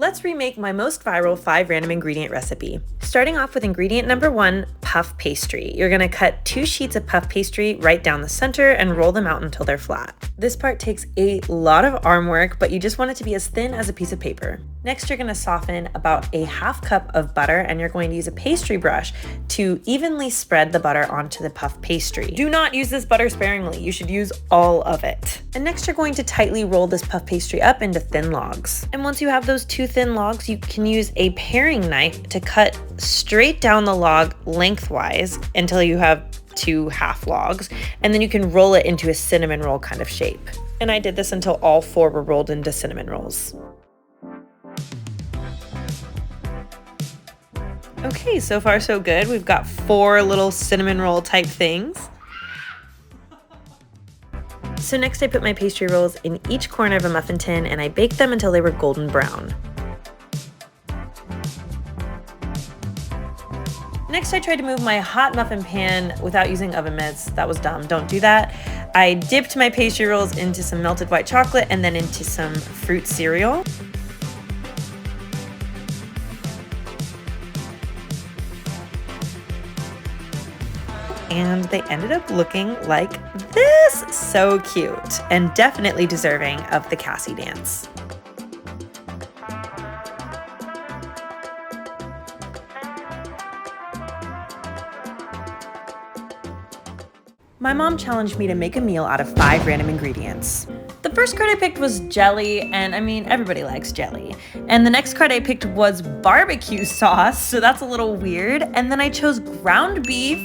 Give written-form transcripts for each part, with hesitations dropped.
Let's remake my most viral 5 random ingredient recipe. Starting off with ingredient number 1, puff pastry. You're gonna cut 2 sheets of puff pastry right down the center and roll them out until they're flat. This part takes a lot of arm work, but you just want it to be as thin as a piece of paper. Next, you're gonna soften about a half cup of butter, and you're going to use a pastry brush to evenly spread the butter onto the puff pastry. Do not use this butter sparingly. You should use all of it. And next, you're going to tightly roll this puff pastry up into thin logs. And once you have those 2 thin logs, you can use a paring knife to cut straight down the log lengthwise until you have 2 half logs, and then you can roll it into a cinnamon roll kind of shape. And I did this until all 4 were rolled into cinnamon rolls. Okay, so far so good. We've got 4 little cinnamon roll type things. So next I put my pastry rolls in each corner of a muffin tin and I baked them until they were golden brown. Next I tried to move my hot muffin pan without using oven mitts. That was dumb, don't do that. I dipped my pastry rolls into some melted white chocolate and then into some fruit cereal. And they ended up looking like this. So cute and definitely deserving of the Cassie dance. My mom challenged me to make a meal out of 5 random ingredients. The first card I picked was jelly, and I mean, everybody likes jelly. And the next card I picked was barbecue sauce, so that's a little weird. And then I chose ground beef.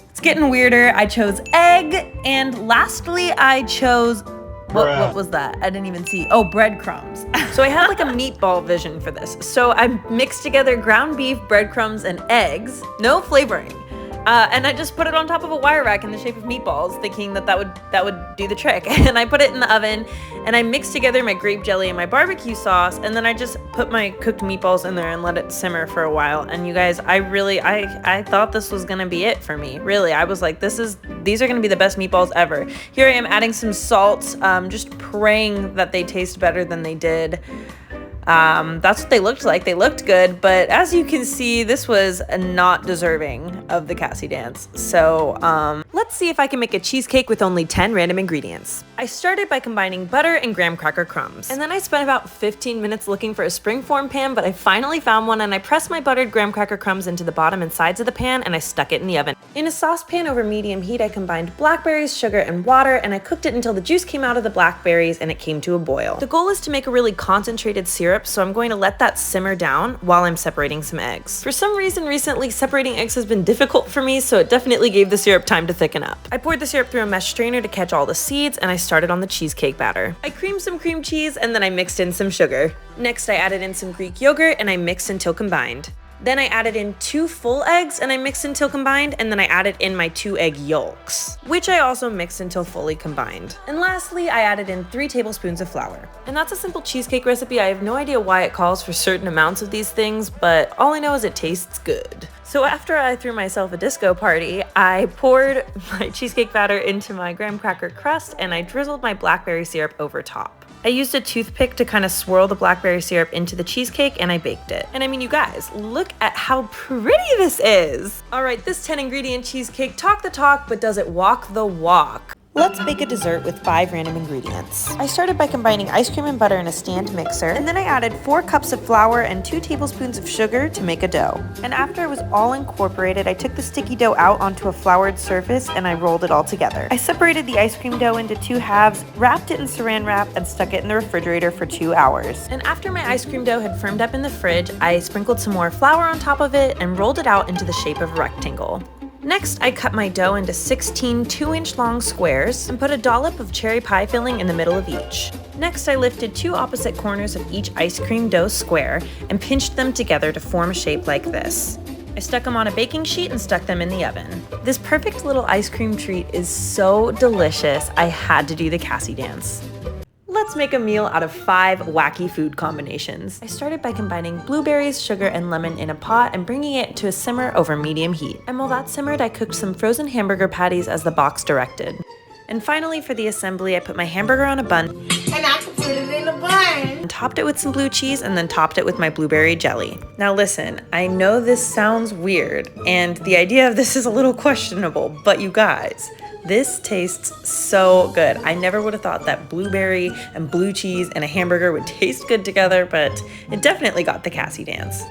It's getting weirder. I chose egg, and lastly I chose, what was that? I didn't even see. Oh, breadcrumbs. So I had like a meatball vision for this. So I mixed together ground beef, breadcrumbs, and eggs, no flavoring. And I just put it on top of a wire rack in the shape of meatballs, thinking that would do the trick. And I put it in the oven, and I mixed together my grape jelly and my barbecue sauce, and then I just put my cooked meatballs in there and let it simmer for a while. And you guys, I thought this was gonna be it for me. Really, I was like, these are gonna be the best meatballs ever. Here I am adding some salt, just praying that they taste better than they did. That's what they looked like. They looked good, but as you can see, this was not deserving of the Cassie dance. So let's see if I can make a cheesecake with only 10 random ingredients. I started by combining butter and graham cracker crumbs. And then I spent about 15 minutes looking for a springform pan, but I finally found one, and I pressed my buttered graham cracker crumbs into the bottom and sides of the pan, and I stuck it in the oven. In a saucepan over medium heat, I combined blackberries, sugar, and water, and I cooked it until the juice came out of the blackberries and it came to a boil. The goal is to make a really concentrated syrup, so I'm going to let that simmer down while I'm separating some eggs. For some reason recently, separating eggs has been difficult for me, so it definitely gave the syrup time to thicken up. I poured the syrup through a mesh strainer to catch all the seeds, and I started on the cheesecake batter. I creamed some cream cheese, and then I mixed in some sugar. Next, I added in some Greek yogurt, and I mixed until combined. Then I added in 2 full eggs and I mixed until combined, and then I added in my 2 egg yolks, which I also mixed until fully combined. And lastly, I added in 3 tablespoons of flour. And that's a simple cheesecake recipe. I have no idea why it calls for certain amounts of these things, but all I know is it tastes good. So after I threw myself a disco party, I poured my cheesecake batter into my graham cracker crust and I drizzled my blackberry syrup over top. I used a toothpick to kind of swirl the blackberry syrup into the cheesecake, and I baked it. And I mean, you guys, look at how pretty this is. All right, this 10 ingredient cheesecake, talk the talk, but does it walk the walk? Let's bake a dessert with 5 random ingredients. I started by combining ice cream and butter in a stand mixer, and then I added 4 cups of flour and 2 tablespoons of sugar to make a dough. And after it was all incorporated, I took the sticky dough out onto a floured surface and I rolled it all together. I separated the ice cream dough into 2 halves, wrapped it in saran wrap, and stuck it in the refrigerator for 2 hours. And after my ice cream dough had firmed up in the fridge, I sprinkled some more flour on top of it and rolled it out into the shape of a rectangle. Next, I cut my dough into 16 2-inch long squares and put a dollop of cherry pie filling in the middle of each. Next, I lifted 2 opposite corners of each ice cream dough square and pinched them together to form a shape like this. I stuck them on a baking sheet and stuck them in the oven. This perfect little ice cream treat is so delicious, I had to do the Cassie dance. Let's make a meal out of 5 wacky food combinations. I started by combining blueberries, sugar, and lemon in a pot and bringing it to a simmer over medium heat. And while that simmered, I cooked some frozen hamburger patties as the box directed. And finally, for the assembly, I put my hamburger on a bun and I can put it in a bun. and topped it with some blue cheese, and then topped it with my blueberry jelly. Now listen, I know this sounds weird, and the idea of this is a little questionable, but you guys, this tastes so good. I never would have thought that blueberry and blue cheese and a hamburger would taste good together, but it definitely got the Cassie dance.